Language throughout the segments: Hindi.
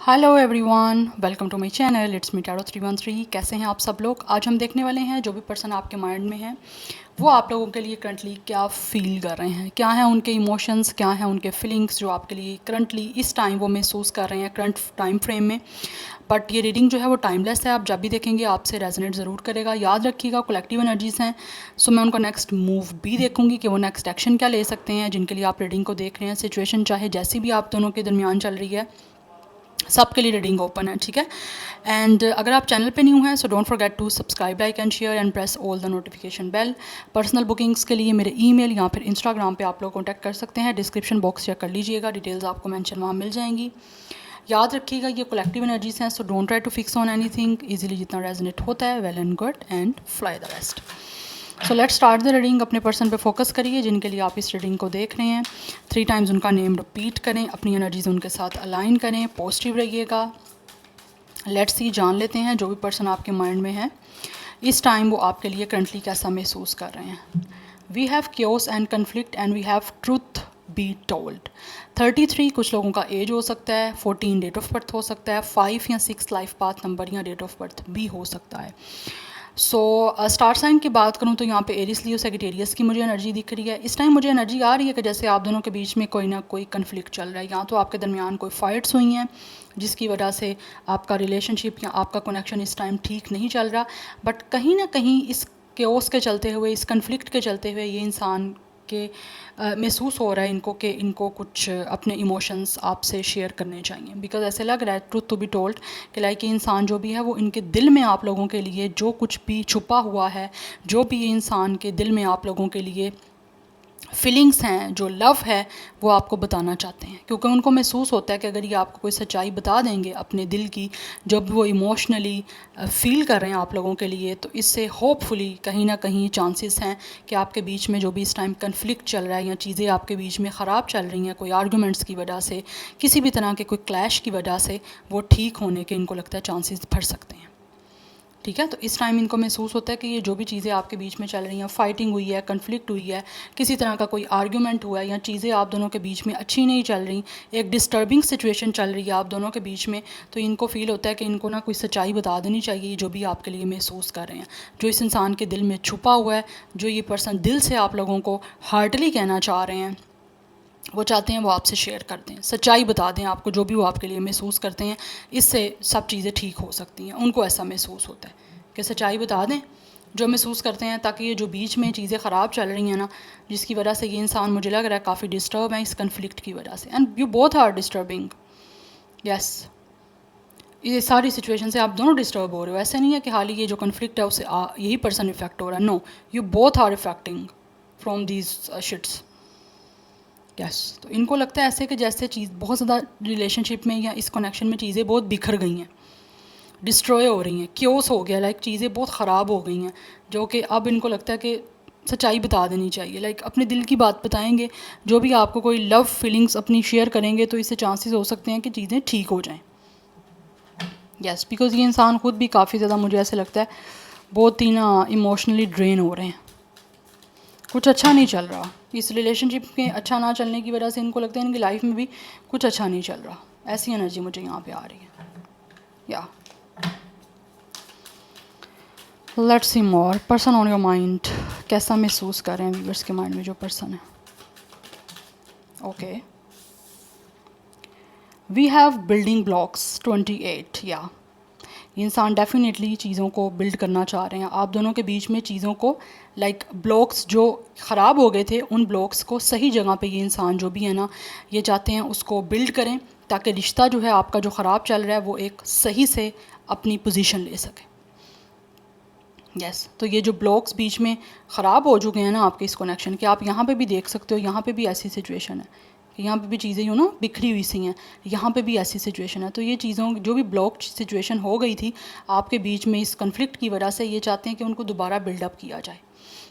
Hello everyone, welcome to my channel. It's me tarot 313। कैसे हैं आप सब लोग? आज हम देखने वाले हैं जो भी पर्सन आपके माइंड में है वो आप लोगों के लिए करंटली क्या फील कर रहे हैं, क्या हैं उनके इमोशंस, क्या हैं उनके फीलिंग्स जो आपके लिए करंटली इस टाइम वो महसूस कर रहे हैं करंट टाइम फ्रेम में। बट ये रीडिंग जो है वो टाइमलेस है, आप जब भी देखेंगे आपसे रेजोनेट ज़रूर करेगा। याद रखिएगा कलेक्टिव एनर्जीज़ हैं, सो मैं उनका नेक्स्ट मूव भी देखूंगी कि वो नेक्स्ट एक्शन क्या ले सकते हैं जिनके लिए आप रीडिंग को देख रहे हैं। सिचुएशन चाहे जैसी भी आप दोनों के दरमियान चल रही है, सबके लिए रीडिंग ओपन है, ठीक है। एंड अगर आप चैनल पे न्यू हैं so don't forget to subscribe, like and share and press all the notification bell. Personal bookings के लिए मेरे ईमेल या फिर इंस्टाग्राम पे आप लोग कॉन्टैक्ट कर सकते हैं। डिस्क्रिप्शन बॉक्स चेक कर लीजिएगा, डिटेल्स आपको मेंशन वहाँ मिल जाएंगी। याद रखिएगा ये कलेक्टिव एनर्जीज हैं, so don't try to fix on anything. Easily जितना रेजोनेट होता है well and good, and fly the rest. So let's start the reading. अपने पर्सन पे फोकस करिए जिनके लिए आप इस रीडिंग को देख रहे हैं। 3 टाइम्स उनका नेम रिपीट करें, अपनी एनर्जीज उनके साथ अलाइन करें, पॉजिटिव रहिएगा। लेट्स सी, जान लेते हैं जो भी पर्सन आपके माइंड में है इस टाइम वो आपके लिए करंटली कैसा महसूस कर रहे हैं। We have chaos and conflict and we have truth be told. 33 कुछ लोगों का एज हो सकता है, 14 डेट ऑफ बर्थ हो सकता है, 5 या 6 लाइफ पाथ नंबर या डेट ऑफ बर्थ भी हो सकता है। सो स्टार साइन की बात करूँ तो यहाँ पे एरिस लियो सेगिटेरियस की मुझे एनर्जी दिख रही है। इस टाइम मुझे एनर्जी आ रही है कि जैसे आप दोनों के बीच में कोई ना कोई कन्फ्लिक्ट चल रहा है, या तो आपके दरमियान कोई फाइट्स हुई हैं जिसकी वजह से आपका रिलेशनशिप या आपका कनेक्शन इस टाइम ठीक नहीं चल रहा। बट कहीं ना कहीं इस केओस के चलते हुए, इस कन्फ्लिक्ट के चलते हुए ये इंसान के महसूस हो रहा है इनको कि इनको कुछ अपने इमोशंस आपसे शेयर करने चाहिए। बिकॉज ऐसे लग रहा है, ट्रूथ टू बी टोल्ड, कि लाइक ये इंसान जो भी है वो इनके दिल में आप लोगों के लिए जो कुछ भी छुपा हुआ है, जो भी ये इंसान के दिल में आप लोगों के लिए फीलिंग्स हैं, जो लव है, वो आपको बताना चाहते हैं। क्योंकि उनको महसूस होता है कि अगर ये आपको कोई सच्चाई बता देंगे अपने दिल की, जो भी वो इमोशनली फील कर रहे हैं आप लोगों के लिए, तो इससे होपफुली कहीं ना कहीं चांसेस हैं कि आपके बीच में जो भी इस टाइम कन्फ्लिक्ट चल रहा है या चीज़ें आपके बीच में ख़राब चल रही हैं, कोई आर्गूमेंट्स की वजह से, किसी भी तरह के कोई क्लैश की वजह से, वो ठीक होने के इनको लगता है चांसेस बढ़ सकते हैं। ठीक है, तो इस टाइम इनको महसूस होता है कि ये जो भी चीज़ें आपके बीच में चल रही हैं, फाइटिंग हुई है, कन्फ्लिक्ट हुई है, किसी तरह का कोई आर्ग्यूमेंट हुआ है, या चीज़ें आप दोनों के बीच में अच्छी नहीं चल रही, एक डिस्टर्बिंग सिचुएशन चल रही है आप दोनों के बीच में, तो इनको फील होता है कि इनको ना कोई सच्चाई बता देनी चाहिए जो भी आपके लिए महसूस कर रहे हैं, जो इस इंसान के दिल में छुपा हुआ है, जो ये पर्सन दिल से आप लोगों को हार्टली कहना चाह रहे हैं, वो चाहते हैं वो आपसे शेयर कर दें, सच्चाई बता दें आपको, जो भी वो आपके लिए महसूस करते हैं। इससे सब चीज़ें ठीक हो सकती हैं, उनको ऐसा महसूस होता है कि सच्चाई बता दें जो महसूस करते हैं, ताकि ये जो बीच में चीज़ें ख़राब चल रही हैं ना, जिसकी वजह से ये इंसान मुझे लग रहा है काफ़ी डिस्टर्ब है इस कन्फ्लिक्ट की वजह से, and you both are disturbing. Yes, ये सारी सिचुएशन से आप दोनों डिस्टर्ब हो रहे हो। ऐसा नहीं है कि हाल ही ये जो कन्फ्लिक्ट है उससे यही पर्सन इफेक्ट हो रहा है। No, you both are effecting from these shits. Yes, तो इनको लगता है ऐसे कि जैसे चीज़ बहुत ज़्यादा रिलेशनशिप में या इस कनेक्शन में चीज़ें बहुत बिखर गई हैं, डिस्ट्रॉय हो रही हैं, क्योस हो गया, लाइक चीज़ें बहुत ख़राब हो गई हैं, जो कि अब इनको लगता है कि सच्चाई बता देनी चाहिए। लाइक अपने दिल की बात बताएंगे, जो भी आपको कोई लव फीलिंग्स अपनी शेयर करेंगे, तो इससे चांसेस हो सकते हैं कि चीज़ें ठीक हो जाएं। यस, बिकॉज ये इंसान खुद भी काफ़ी ज़्यादा मुझे ऐसे लगता है बहुत ही ना इमोशनली ड्रेन हो रहे हैं, कुछ अच्छा नहीं चल रहा इस रिलेशनशिप के। अच्छा ना चलने की वजह से इनको लगता है इनकी लाइफ में भी कुछ अच्छा नहीं चल रहा। ऐसी एनर्जी मुझे यहाँ पे आ रही है। या let's see more, person on your mind कैसा महसूस कर रहे हैं व्यूअर्स के माइंड में जो पर्सन है। Okay, we have building blocks 28। या इंसान डेफिनेटली चीज़ों को बिल्ड करना चाह रहे हैं आप दोनों के बीच में, चीज़ों को लाइक ब्लॉक्स जो ख़राब हो गए थे उन ब्लॉक्स को सही जगह पे ये इंसान जो भी है ना, ये चाहते हैं उसको बिल्ड करें, ताकि रिश्ता जो है आपका जो ख़राब चल रहा है वो एक सही से अपनी पोजीशन ले सके। यस, तो ये जो ब्लॉक्स बीच में ख़राब हो चुके हैं ना आपके इस कनेक्शन के, आप यहाँ पे भी देख सकते हो, यहाँ पे भी ऐसी सिचुएशन है कि यहाँ पे भी चीज़ें यूँ ना बिखरी हुई सी हैं, यहाँ पे भी ऐसी सिचुएशन है। तो ये चीज़ों जो भी ब्लॉक सिचुएशन हो गई थी आपके बीच में इस कन्फ्लिक्ट की वजह से, ये चाहते हैं कि उनको दोबारा बिल्डअप किया जाए,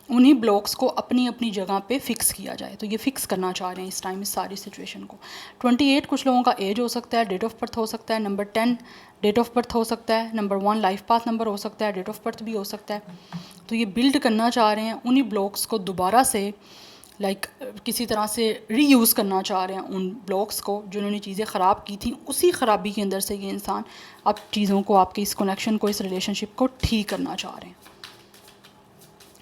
उन्हीं ब्लॉक्स को अपनी अपनी जगह पे फिक्स किया जाए। तो ये फिक्स करना चाह रहे हैं इस टाइम इस सारी सिचुएशन को। 28 कुछ लोगों का एज हो सकता है, डेट ऑफ बर्थ हो सकता है, नंबर 10 डेट ऑफ बर्थ हो सकता है, नंबर 1 लाइफ पाथ नंबर हो सकता है, डेट ऑफ बर्थ भी हो सकता है। तो ये बिल्ड करना चाह रहे हैं उन्हीं ब्लॉक्स को दोबारा से लाइक किसी तरह से रीयूज़ करना चाह रहे हैं उन ब्लॉक्स को जिन्होंने चीज़ें ख़राब की थी। उसी ख़राबी के अंदर से ये इंसान अब चीज़ों को, आपके इस कनेक्शन को, इस रिलेशनशिप को ठीक करना चाह रहे हैं।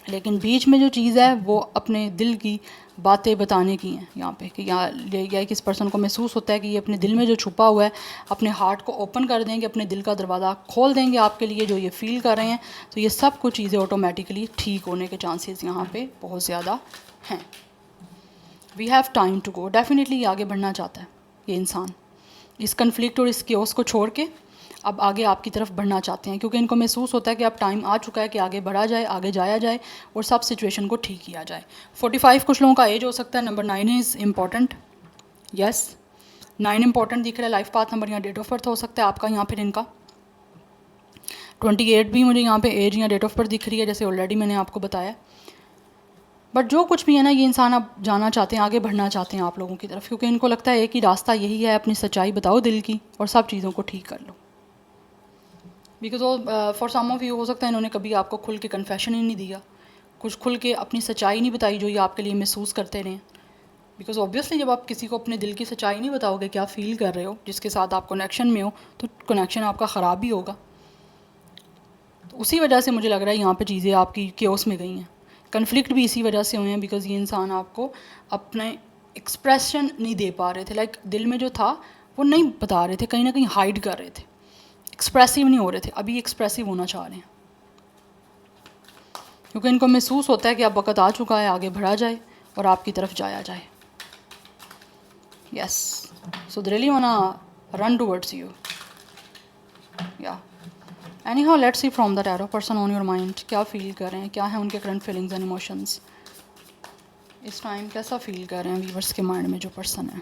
लेकिन बीच में जो चीज़ है वो अपने दिल की बातें बताने की हैं यहाँ पे, कि या किस पर्सन को महसूस होता है कि ये अपने दिल में जो छुपा हुआ है, अपने हार्ट को ओपन कर देंगे, अपने दिल का दरवाज़ा खोल देंगे आपके लिए, जो ये फ़ील कर रहे हैं, तो ये सब कुछ चीज़ें ऑटोमेटिकली ठीक होने के चांसेस यहाँ पे बहुत ज़्यादा हैं। We have time to go, definitely आगे बढ़ना चाहता है ये इंसान, इस कन्फ्लिक्ट और इस केओस को छोड़ के अब आगे आपकी तरफ बढ़ना चाहते हैं, क्योंकि इनको महसूस होता है कि अब टाइम आ चुका है कि आगे बढ़ा जाए, आगे जाया जाए और सब सिचुएशन को ठीक किया जाए। 45 कुछ लोगों का एज हो सकता है। Number 9 is important, yes 9 important दिख रहा है। लाइफ पाथ नंबर या डेट ऑफ बर्थ हो सकता है आपका यहाँ फिर इनका। 28 भी मुझे यहाँ पे एज या डेट ऑफ बर्थ दिख रही है, जैसे ऑलरेडी मैंने आपको बताया। बट जो कुछ भी है ना, ये इंसान अब जाना चाहते हैं, आगे बढ़ना चाहते हैं आप लोगों की तरफ, क्योंकि इनको लगता है कि रास्ता यही है, अपनी सच्चाई बताओ दिल की और सब चीज़ों को ठीक कर लो। Because for some of you हो सकता है इन्होंने कभी आपको खुल के कन्फेशन ही नहीं दिया, कुछ खुल के अपनी सच्चाई नहीं बताई जो ये आपके लिए महसूस करते रहें। बिकॉज ऑब्वियसली जब आप किसी को अपने दिल की सच्चाई नहीं बताओगे, क्या फ़ील कर रहे हो, जिसके साथ आप कनेक्शन में हो, तो कनेक्शन आपका ख़राब ही होगा। तो उसी वजह से मुझे लग रहा है यहाँ पे चीज़ें आपकी केओस में गई हैं। कन्फ्लिक्ट भी इसी वजह से हुए हैं, बिकॉज ये इंसान आपको अपने एक्सप्रेशन नहीं दे पा रहे थे, लाइक दिल में जो था वो नहीं बता रहे थे, कहीं ना कहीं हाइड कर रहे थे, एक्सप्रेसिव नहीं हो रहे थे। अभी एक्सप्रेसिव होना चाह रहे हैं, क्योंकि इनको महसूस होता है कि अब वक्त आ चुका है, आगे बढ़ा जाए और आपकी तरफ जाया जाए। Yes, so they really wanna run towards you. या anyhow, let's see from the tarot person on your mind, क्या फील कर रहे हैं, क्या है उनके करंट फीलिंग्स एंड इमोशंस इस टाइम, कैसा फील कर रहे हैं व्यूवर्स के माइंड में जो पर्सन है।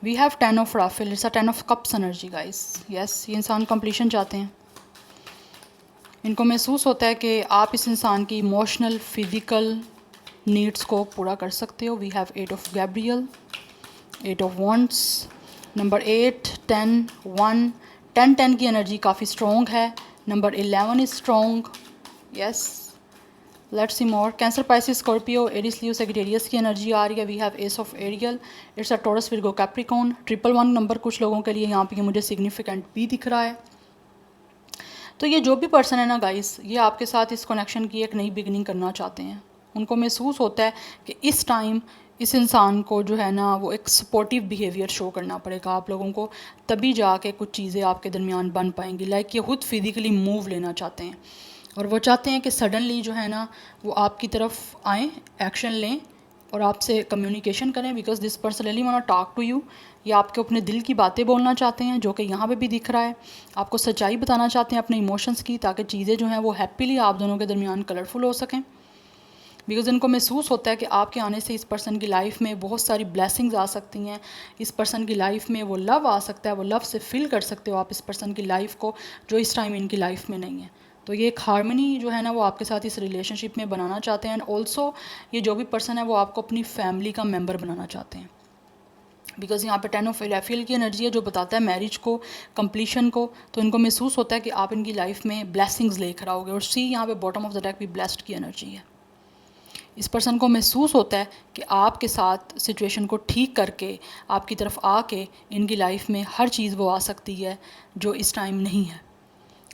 We have 10 of Raphael, it's a 10 of cups energy guys. Yes, ये इंसान कंप्लीशन चाहते हैं। इनको महसूस होता है कि आप इस इंसान की इमोशनल फिज़िकल नीड्स को पूरा कर सकते हो। We have 8 of Gabriel, 8 of wands, number 8, 10, 1, 10 की एनर्जी काफ़ी स्ट्रॉन्ग है। Number 11 is strong. Yes, let's see more. Cancer, Pisces, Scorpio, Aries, Leo, Sagittarius की एनर्जी आ रही है। We have ace of Ariel, it's a Taurus, Virgo, Capricorn. 111 number कुछ लोगों के लिए यहाँ पे मुझे सिग्निफिकेंट भी दिख रहा है। तो ये जो भी पर्सन है ना गाइस, ये आपके साथ इस कनेक्शन की एक नई बिगनिंग करना चाहते हैं। उनको महसूस होता है कि इस टाइम इस इंसान को जो है ना वो एक सपोर्टिव बिहेवियर शो करना पड़ेगा आप लोगों को, तभी जाके कुछ चीज़ें आपके दरमियान बन पाएंगी। लाइक ये खुद फिज़िकली मूव लेना चाहते हैं और वो चाहते हैं कि सडनली जो है ना वो आपकी तरफ आएँ, एक्शन लें और आपसे कम्युनिकेशन करें, because this person really want to talk to you. ये आपके अपने दिल की बातें बोलना चाहते हैं, जो कि यहाँ पे भी दिख रहा है। आपको सच्चाई बताना चाहते हैं अपने इमोशंस की, ताकि चीज़ें जो हैं वो हैप्पीली आप दोनों के दरमियान कलरफुल हो सकें। बिकॉज इनको महसूस होता है कि आपके आने से इस पर्सन की लाइफ में बहुत सारी ब्लेसिंग्स आ सकती हैं। इस पर्सन की लाइफ में वो लव आ सकता है, वो लव से फील कर सकते हो आप इस पर्सन की लाइफ को, जो इस टाइम इनकी लाइफ में नहीं है। तो ये एक हार्मनी जो है ना वो आपके साथ इस रिलेशनशिप में बनाना चाहते हैं। एंड ऑल्सो ये जो भी पर्सन है वो आपको अपनी फैमिली का मेम्बर बनाना चाहते हैं, बिकॉज यहाँ पे 10 ऑफ राफेल की एनर्जी है जो बताता है मैरिज को, कंप्लीशन को। तो इनको महसूस होता है कि आप इनकी लाइफ में ब्लेसिंग्स लेकर आओगे। और सी यहाँ पे बॉटम ऑफ द डेक भी ब्लेस्ड की एनर्जी है। इस पर्सन को महसूस होता है कि आपके साथ सिचुएशन को ठीक करके आपकी तरफ आके इनकी लाइफ में हर चीज़ वो आ सकती है जो इस टाइम नहीं है।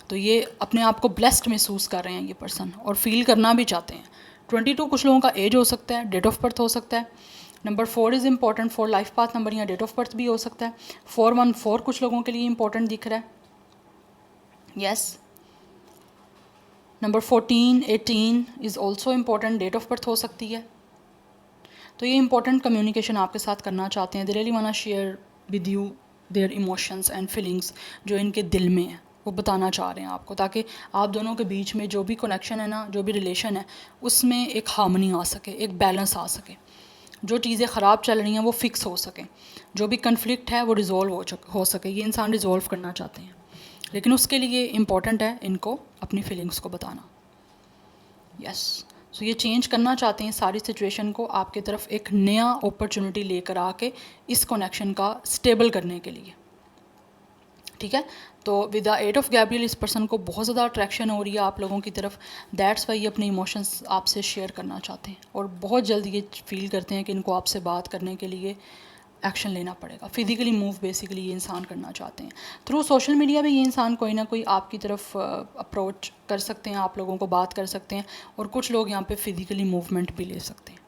तो ये अपने आप को ब्लेस्ड महसूस कर रहे हैं ये पर्सन, और फील करना भी चाहते हैं। 22 कुछ लोगों का एज हो सकता है, डेट ऑफ बर्थ हो सकता है। Number 4 is important for life path number, या डेट ऑफ बर्थ भी हो सकता है। 414 कुछ लोगों के लिए इंपॉर्टेंट दिख रहा है। Yes, number 14, 18 is also important, date of birth हो सकती है। तो ये इंपॉर्टेंट कम्युनिकेशन आपके साथ करना चाहते हैं। They really want to share with you their emotions and feelings जो इनके दिल में है, वो बताना चाह रहे हैं आपको, ताकि आप दोनों के बीच में जो भी कनेक्शन है ना, जो भी रिलेशन है, उसमें एक हार्मनी आ सके, एक बैलेंस आ सके। जो चीज़ें ख़राब चल रही हैं वो फिक्स हो सकें, जो भी कन्फ्लिक्ट है वो रिज़ॉल्व हो सके। ये इंसान रिज़ॉल्व करना चाहते हैं, लेकिन उसके लिए इम्पॉर्टेंट है इनको अपनी फीलिंग्स को बताना। यस, सो ये चेंज करना चाहते हैं सारी सिचुएशन को आपकी तरफ एक नया अपॉर्चुनिटी लेकर आके इस कनेक्शन का स्टेबल करने के लिए। ठीक है। तो विद द 8 ऑफ गैब्रियल इस पर्सन को बहुत ज़्यादा अट्रैक्शन हो रही है आप लोगों की तरफ। दैट्स वाई ये अपने इमोशंस आपसे शेयर करना चाहते हैं और बहुत जल्दी ये फील करते हैं कि इनको आपसे बात करने के लिए एक्शन लेना पड़ेगा। फिजिकली मूव बेसिकली ये इंसान करना चाहते हैं। थ्रू सोशल मीडिया भी ये इंसान कोई ना कोई आपकी तरफ अप्रोच कर सकते हैं, आप लोगों को बात कर सकते हैं और कुछ लोग यहाँ पे फिजिकली मूवमेंट भी ले सकते हैं।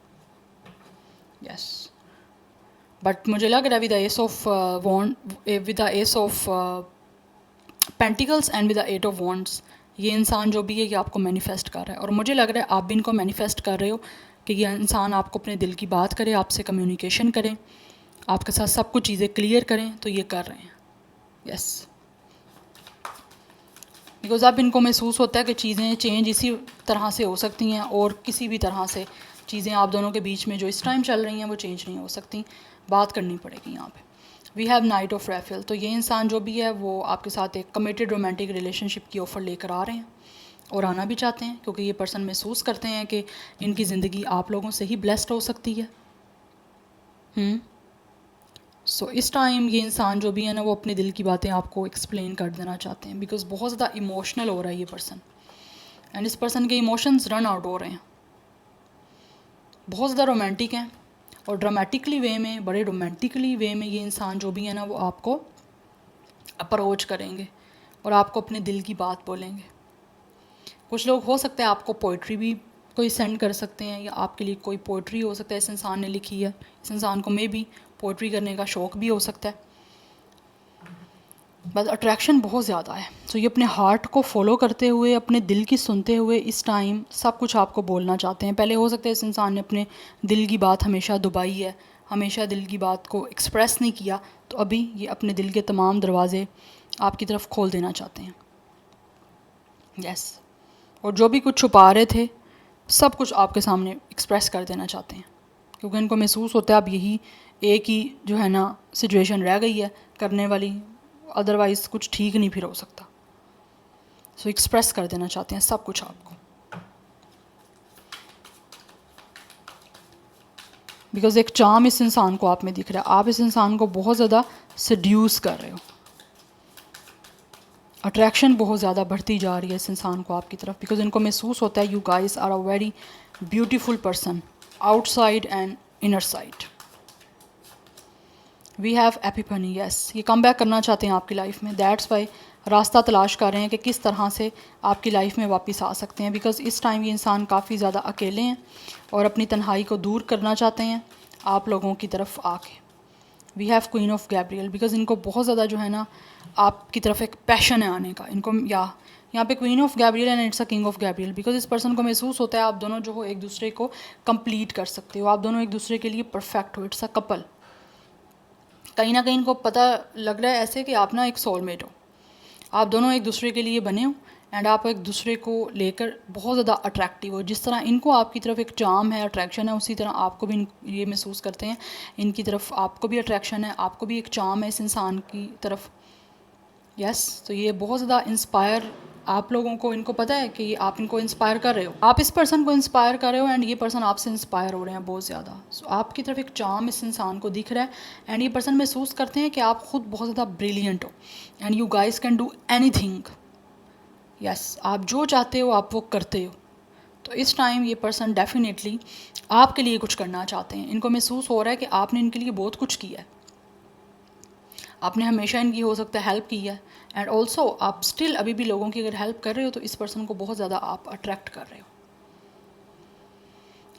यस, बट मुझे लग रहा है with the S of with the S of pentacles and with the 8 of wands ये इंसान जो भी है ये आपको मैनिफेस्ट कर रहा है और मुझे लग रहा है आप भी इनको मैनिफेस्ट कर रहे हो कि ये इंसान आपको अपने दिल की बात करे, आपसे कम्युनिकेशन करें, आपके साथ सब कुछ चीज़ें क्लियर करें, तो ये कर रहे हैं। यस, बिकॉज अब इनको महसूस होता है कि चीज़ें चेंज इसी तरह से हो सकती हैं और किसी भी तरह से चीज़ें आप दोनों के बीच में जो इस टाइम चल रही हैं वो चेंज नहीं हो सकती, बात करनी पड़ेगी यहाँ पे। We have knight of Raphael, तो ये इंसान जो भी है वो आपके साथ एक कमिटेड रोमांटिक रिलेशनशिप की ऑफ़र लेकर आ रहे हैं और आना भी चाहते हैं क्योंकि ये पर्सन महसूस करते हैं कि इनकी ज़िंदगी आप लोगों से ही ब्लेस्ड हो सकती है। सो इस टाइम ये इंसान जो भी है ना वो अपने दिल की बातें आपको एक्सप्लेन कर देना चाहते हैं बिकॉज बहुत ज़्यादा इमोशनल हो रहा है ये पर्सन एंड इस पर्सन के इमोशंस रन आउट हो रहे हैं, बहुत ज़्यादा रोमांटिक हैं और ड्रामेटिकली वे में, बड़े रोमांटिकली वे में ये इंसान जो भी है ना वो आपको अप्रोच करेंगे और आपको अपने दिल की बात बोलेंगे। कुछ लोग हो सकता है आपको पोइट्री भी कोई सेंड कर सकते हैं या आपके लिए कोई पोइट्री हो सकता है इस इंसान ने लिखी है, इस इंसान को मे भी पोइट्री करने का शौक़ भी हो सकता है, बस अट्रैक्शन बहुत ज़्यादा है। तो ये अपने हार्ट को फॉलो करते हुए, अपने दिल की सुनते हुए इस टाइम सब कुछ आपको बोलना चाहते हैं। पहले हो सकता है इस इंसान ने अपने दिल की बात हमेशा दबाई है, हमेशा दिल की बात को एक्सप्रेस नहीं किया, तो अभी ये अपने दिल के तमाम दरवाज़े आपकी तरफ खोल देना चाहते हैं। यस, और जो भी कुछ छुपा रहे थे सब कुछ आपके सामने एक्सप्रेस कर देना चाहते हैं क्योंकि इनको महसूस होता है अब यही एक ही जो है ना सिचुएशन रह गई है करने वाली, अदरवाइज़ कुछ ठीक नहीं फिर हो सकता। सो एक्सप्रेस कर देना चाहते हैं सब कुछ आपको बिकॉज एक चार्म इस इंसान को आप में दिख रहा है, आप इस इंसान को बहुत ज़्यादा सड्यूस कर रहे हो, अट्रैक्शन बहुत ज़्यादा बढ़ती जा रही है इस इंसान को आपकी तरफ बिकॉज इनको महसूस होता है you guys are a very beautiful person outside and inner side. We have epiphany, yes, ये कम बैक करना चाहते हैं आपकी लाइफ में। दैट्स वाई रास्ता तलाश कर रहे हैं कि किस तरह से आपकी लाइफ में वापस आ सकते हैं बिकॉज इस टाइम ये इंसान काफ़ी ज़्यादा अकेले हैं और अपनी तन्हाई को दूर करना चाहते हैं आप लोगों की तरफ आके। We have queen of Gabriel because इनको बहुत ज़्यादा जो है ना आपकी तरफ एक पैशन है आने का इनको, या यहाँ पे queen of Gabriel and it's a king of Gabriel because इस पर्सन को महसूस होता है आप दोनों जो हो एक दूसरे को कंप्लीट कर सकते हो, आप दोनों एक दूसरे के लिए परफेक्ट हो, इट्स अ कपल। कहीं ना कहीं इनको पता लग रहा है ऐसे कि आप ना एक सोलमेट हो, आप दोनों एक दूसरे के लिए बने हो एंड आप एक दूसरे को लेकर बहुत ज़्यादा अट्रैक्टिव हो। जिस तरह इनको आपकी तरफ एक चार्म है, अट्रैक्शन है, उसी तरह आपको भी ये महसूस करते हैं इनकी तरफ आपको भी अट्रैक्शन है, आपको भी एक चार्म है इस इंसान की तरफ। यस, तो ये बहुत ज़्यादा इंस्पायर आप लोगों को, इनको पता है कि आप इनको इंस्पायर कर रहे हो, आप इस पर्सन को इंस्पायर कर रहे हो एंड ये पर्सन आपसे इंस्पायर हो रहे हैं बहुत ज़्यादा। सो आपकी तरफ एक चार्म इस इंसान को दिख रहा है एंड ये पर्सन महसूस करते हैं कि आप खुद बहुत ज़्यादा ब्रिलियंट हो and you guys can do anything. Yes, आप जो चाहते हो आप वो करते हो। तो इस टाइम ये पर्सन डेफिनेटली आपके लिए कुछ करना चाहते हैं, इनको महसूस हो रहा है कि आपने इनके लिए बहुत कुछ किया है, आपने हमेशा इनकी हो सकता है हेल्प की है एंड ऑल्सो आप स्टिल अभी भी लोगों की अगर हेल्प कर रहे हो तो इस पर्सन को बहुत ज़्यादा आप अट्रैक्ट कर रहे हो।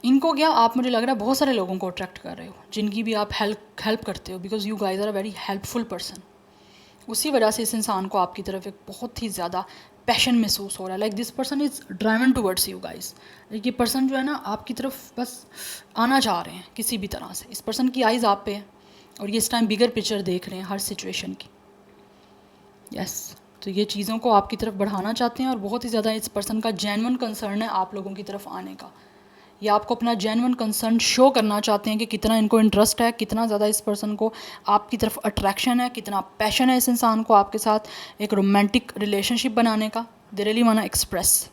इनको क्या, आप मुझे लग रहा है बहुत सारे लोगों को अट्रैक्ट कर रहे हो जिनकी भी आप हेल्प करते हो because you guys are a very helpful person. उसी वजह से इस इंसान को आपकी तरफ एक बहुत ही ज़्यादा पैशन महसूस हो रहा है, like this person is driven towards you guys. ये पर्सन जो है ना आपकी तरफ बस आना चाह रहे हैं किसी भी तरह से, इस पर्सन की आइज़ आप पे है और ये इस टाइम बिगर पिक्चर देख रहे हैं हर सिचुएशन की। यस, तो ये चीज़ों को आपकी तरफ बढ़ाना चाहते हैं और बहुत ही ज़्यादा इस पर्सन का जेन्युइन कंसर्न है आप लोगों की तरफ आने का। ये आपको अपना जेन्युइन कंसर्न शो करना चाहते हैं कि कितना इनको इंटरेस्ट है, कितना ज़्यादा इस पर्सन को आपकी तरफ अट्रैक्शन है, कितना पैशन है इस इंसान को आपके साथ एक रोमांटिक रिलेशनशिप बनाने का। They really want to express.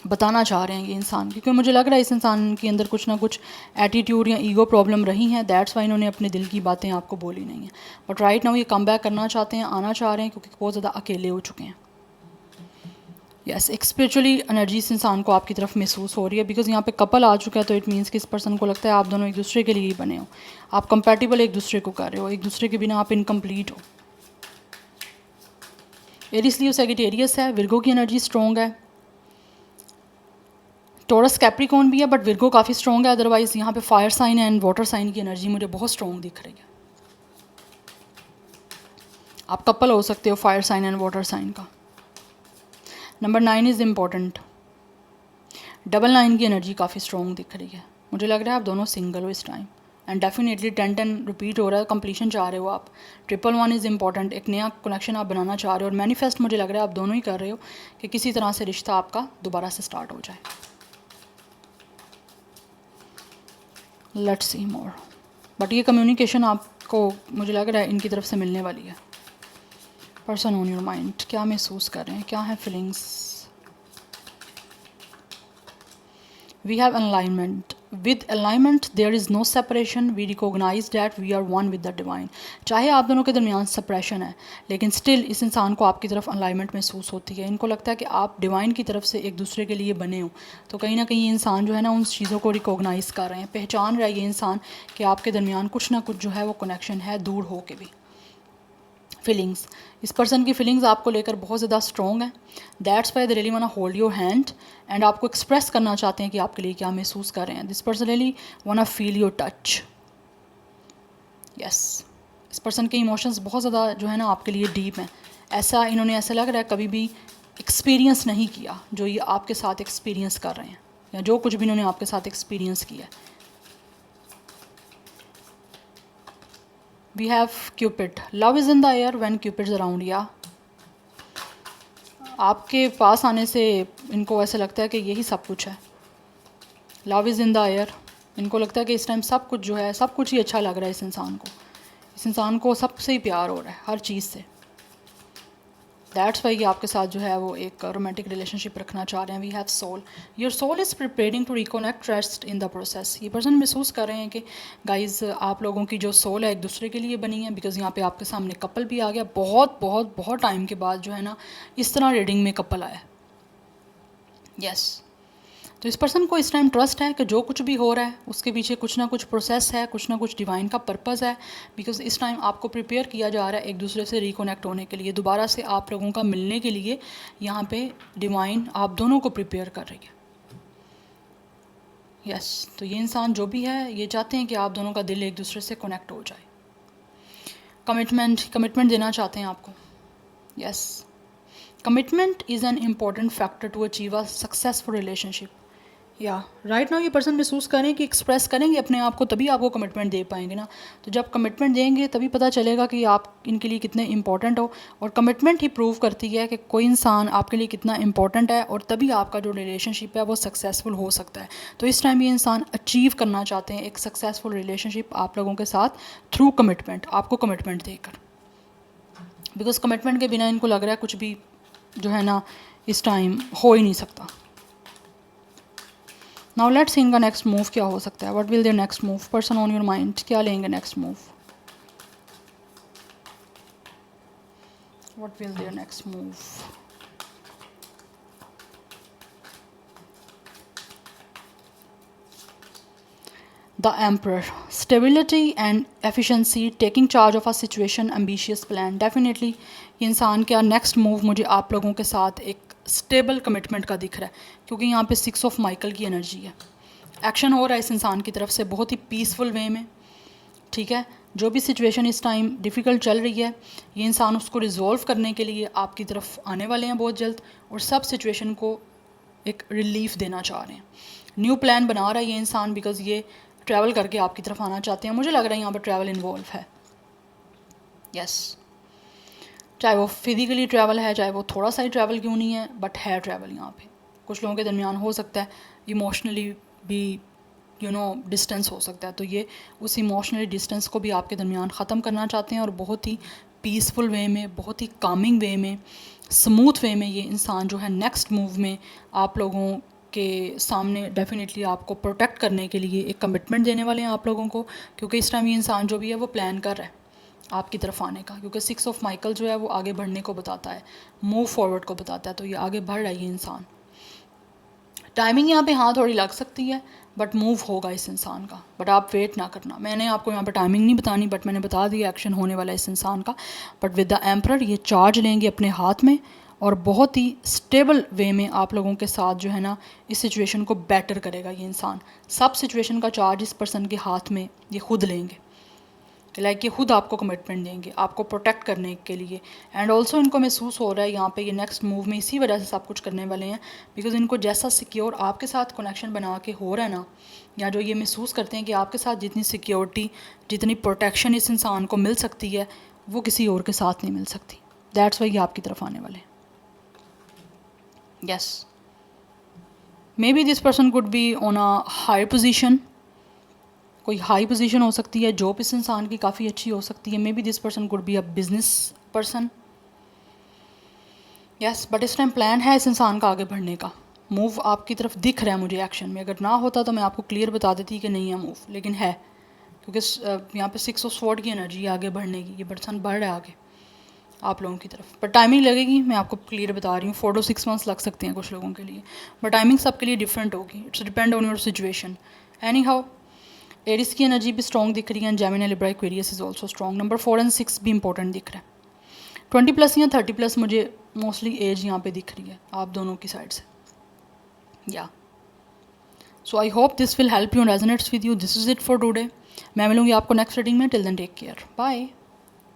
बताना चाह रहे हैं ये इंसान, क्योंकि मुझे लग रहा है इस इंसान के अंदर कुछ ना कुछ एटीट्यूड या ईगो प्रॉब्लम रही हैं, दैट्स वाई इन्होंने अपने दिल की बातें आपको बोली नहीं हैं। बट राइट नाउ ये कम बैक करना चाहते हैं, आना चाह रहे हैं, क्योंकि बहुत ज़्यादा अकेले हो चुके हैं। यस, एक स्पिरिचुअली एनर्जी इस इंसान को आपकी तरफ महसूस हो रही है, बिकॉज यहाँ पे कपल आ चुका है, तो इट मीन्स कि इस पर्सन को लगता है आप दोनों एक दूसरे के लिए ही बने हो, आप कंपैटिबल एक दूसरे को कर रहे हो, एक दूसरे के बिना आप इनकम्प्लीट हो। एरिस लियो सैजिटेरियस है, विर्गो की एनर्जी स्ट्रॉन्ग है, टॉरस कैप्रिकॉर्न भी है, बट विर्गो काफ़ी स्ट्रॉन्ग है। अदरवाइज यहाँ पे fire sign and water sign की एनर्जी मुझे बहुत स्ट्रॉन्ग दिख रही है। आप कपल हो सकते हो fire sign and water sign का। नंबर 9 इज़ इम्पॉर्टेंट, डबल 9 की एनर्जी काफ़ी स्ट्रॉन्ग दिख रही है। मुझे लग रहा है आप दोनों सिंगल हो इस टाइम, एंड डेफिनेटली 10-10 रिपीट हो रहा है, कंप्लीशन चाह रहे हो आप। 111 इज़ इम्पॉर्टेंट, एक नया कनेक्शन आप बनाना चाह रहे हो, और मैनिफेस्ट मुझे लग रहा है आप दोनों ही कर रहे हो कि किसी तरह से रिश्ता आपका दोबारा से स्टार्ट हो जाए। लेट्स सी मोर, बट ये कम्युनिकेशन आपको मुझे लग रहा है इनकी तरफ से मिलने वाली है। पर्सन ऑन योर माइंड क्या महसूस कर रहे हैं, क्या है feelings. We have alignment, with alignment there is no separation, we recognise that we are one with the divine. चाहे आप दोनों के दरमियान सेपरेशन है, लेकिन स्टिल इस इंसान को आपकी तरफ अलाइनमेंट महसूस होती है। इनको लगता है कि आप डिवाइन की तरफ से एक दूसरे के लिए बने हो, तो कहीं ना कहीं ये इंसान जो है ना उन चीज़ों को रिकॉग्नाइज़ कर रहे हैं, पहचान रहा है ये इंसान कि आपके दरमियान कुछ ना कुछ जो है वो कनेक्शन है, दूर हो के भी। फीलिंग्स, इस पर्सन की फीलिंग्स आपको लेकर बहुत ज़्यादा स्ट्रॉन्ग है, that's why they really want to hold your hand, and आपको एक्सप्रेस करना चाहते हैं कि आपके लिए क्या महसूस कर रहे हैं। This person really want to feel your touch. Yes, इस पर्सन के इमोशंस बहुत ज़्यादा जो है ना आपके लिए डीप हैं। ऐसा लग रहा है कभी भी एक्सपीरियंस नहीं किया जो ये आपके साथ एक्सपीरियंस कर रहे हैं, या जो कुछ भी इन्होंने आपके साथ एक्सपीरियंस किया है। We have Cupid. Love is in the air when Cupid's around. या आपके पास आने से इनको ऐसा लगता है कि यही सब कुछ है। Love is in the air, इनको लगता है कि इस टाइम सब कुछ जो है, सब कुछ ही अच्छा लग रहा है इस इंसान को। इस इंसान को सबसे ही प्यार हो रहा है, हर चीज़ से। दैट्स वाई आपके साथ जो है वो एक रोमांटिक रिलेशनशिप रखना चाह रहे हैं। We have soul, your soul is preparing to reconnect trust in the process. ये पर्सन महसूस कर रहे हैं कि गाइज आप लोगों की जो सोल है एक दूसरे के लिए बनी है, बिकॉज यहाँ पे आपके सामने कपल भी आ गया। बहुत बहुत बहुत टाइम के बाद जो है ना इस तरह रीडिंग में कपल आया। यस, तो इस पर्सन को इस टाइम ट्रस्ट है कि जो कुछ भी हो रहा है उसके पीछे कुछ ना कुछ प्रोसेस है, कुछ ना कुछ डिवाइन का पर्पज़ है, बिकॉज इस टाइम आपको प्रिपेयर किया जा रहा है एक दूसरे से रिकनेक्ट होने के लिए, दोबारा से आप लोगों का मिलने के लिए। यहाँ पे डिवाइन आप दोनों को प्रिपेयर कर रही है। यस, तो ये इंसान जो भी है ये चाहते हैं कि आप दोनों का दिल एक दूसरे से कनेक्ट हो जाए। कमिटमेंट देना चाहते हैं आपको। Yes, commitment is an important factor to achieve a successful relationship. या राइट नाउ ये पर्सन महसूस करें कि एक्सप्रेस करेंगे अपने आप को, तभी आपको कमिटमेंट दे पाएंगे ना। तो जब कमिटमेंट देंगे तभी पता चलेगा कि आप इनके लिए कितने इंपॉर्टेंट हो, और कमिटमेंट ही प्रूव करती है कि कोई इंसान आपके लिए कितना इंपॉर्टेंट है, और तभी आपका जो रिलेशनशिप है वो सक्सेसफुल हो सकता है। तो इस टाइम ये इंसान अचीव करना चाहते हैं एक सक्सेसफुल रिलेशनशिप आप लोगों के साथ थ्रू कमिटमेंट, आपको कमिटमेंट देकर, बिकॉज कमिटमेंट के बिना इनको लग रहा है कुछ भी जो है ना इस टाइम हो ही नहीं सकता। नाउ लेट्स सी इनका नेक्स्ट मूव क्या हो सकता है। What will their next move, person on your mind क्या लेंगे next move. What will their next move. The emperor, stability and efficiency, taking charge of a situation, ambitious plan. Definitely ये इंसान का नेक्स्ट मूव मुझे आप लोगों के साथ एक स्टेबल कमिटमेंट का दिख रहा है, क्योंकि यहाँ पे 6 ऑफ माइकल की एनर्जी है। एक्शन हो रहा है इस इंसान की तरफ से बहुत ही पीसफुल वे में। ठीक है, जो भी सिचुएशन इस टाइम डिफ़िकल्ट चल रही है, ये इंसान उसको रिजॉल्व करने के लिए आपकी तरफ आने वाले हैं बहुत जल्द, और सब सिचुएशन को एक रिलीफ देना चाह रहे हैं। न्यू प्लान बना रहा है ये इंसान, बिकॉज ये ट्रैवल करके आपकी तरफ आना चाहते हैं। मुझे लग रहा है यहाँ पर ट्रैवल इन्वॉल्व है। यस, चाहे वो फिजिकली ट्रैवल है, चाहे वो थोड़ा सा ही ट्रैवल क्यों नहीं है, बट है ट्रैवल यहाँ पे। कुछ लोगों के दरमियान हो सकता है इमोशनली भी डिस्टेंस हो सकता है, तो ये उस इमोशनली डिस्टेंस को भी आपके दरमियान ख़त्म करना चाहते हैं, और बहुत ही पीसफुल वे में, बहुत ही कामिंग वे में, स्मूथ वे में ये इंसान जो है नेक्स्ट मूव में आप लोगों के सामने डेफिनेटली आपको प्रोटेक्ट करने के लिए एक कमिटमेंट देने वाले हैं आप लोगों को, क्योंकि इस टाइम ये इंसान जो भी है वो प्लान कर रहा है आपकी तरफ आने का, क्योंकि 6 ऑफ माइकल जो है वो आगे बढ़ने को बताता है, मूव फॉरवर्ड को बताता है, तो ये आगे बढ़ रहा है ये इंसान। टाइमिंग यहाँ पे हाँ थोड़ी लग सकती है, बट मूव होगा इस इंसान का, बट आप वेट ना करना। मैंने आपको यहाँ पे टाइमिंग नहीं बतानी, बट मैंने बता दिया एक्शन होने वाला है इस इंसान का। बट विद द एम्परर ये चार्ज लेंगे अपने हाथ में और बहुत ही स्टेबल वे में आप लोगों के साथ जो है ना इस सिचुएशन को बेटर करेगा ये इंसान। सब सिचुएशन का चार्ज इस पर्सन के हाथ में ये खुद लेंगे, लाइक ये खुद आपको कमिटमेंट देंगे आपको प्रोटेक्ट करने के लिए। एंड ऑल्सो इनको महसूस हो रहा है यहाँ पे ये नेक्स्ट मूव में इसी वजह से सब कुछ करने वाले हैं, बिकॉज इनको जैसा सिक्योर आपके साथ कनेक्शन बना के हो रहा है ना, या जो ये महसूस करते हैं कि आपके साथ जितनी सिक्योरिटी जितनी प्रोटेक्शन इस इंसान को मिल सकती है वो किसी और के साथ नहीं मिल सकती। दैट्स वाई ये आपकी तरफ आने वाले हैं। Yes, may be this person could be on a high position, कोई हाई पोजीशन हो सकती है, जॉब इस इंसान की काफ़ी अच्छी हो सकती है। May be this person could be a business person. Yes, but इस टाइम प्लान है इस इंसान का आगे बढ़ने का, मूव आपकी तरफ दिख रहा है मुझे एक्शन में। अगर ना होता तो मैं आपको क्लियर बता देती कि नहीं है मूव, लेकिन है, क्योंकि यहाँ पे 6 ऑफ स्वॉर्ड की एनर्जी है आगे बढ़ने की, ये पर्सन बढ़ रहा है आगे आप लोगों की तरफ। पर टाइमिंग लगेगी, मैं आपको क्लियर बता रही हूँ, 4 to 6 मंथ्स लग सकते हैं कुछ लोगों के लिए, बट टाइमिंग सबके लिए डिफरेंट होगी। It's depend on your situation. Anyhow Aries की एनर्जी भी स्ट्रॉन्ग दिख रही है, Gemini, Libra, Aquarius is also strong. Number 4 and 6 भी इंपॉर्टेंट दिख रहा है। 20+ या 30+ मुझे मोस्टली एज यहाँ पे दिख रही है आप दोनों की साइड से। या so I hope this will help you and resonates with you. This is it for today. मैं मिलूंगी आपको नेक्स्ट रीडिंग में। Till then take care, bye.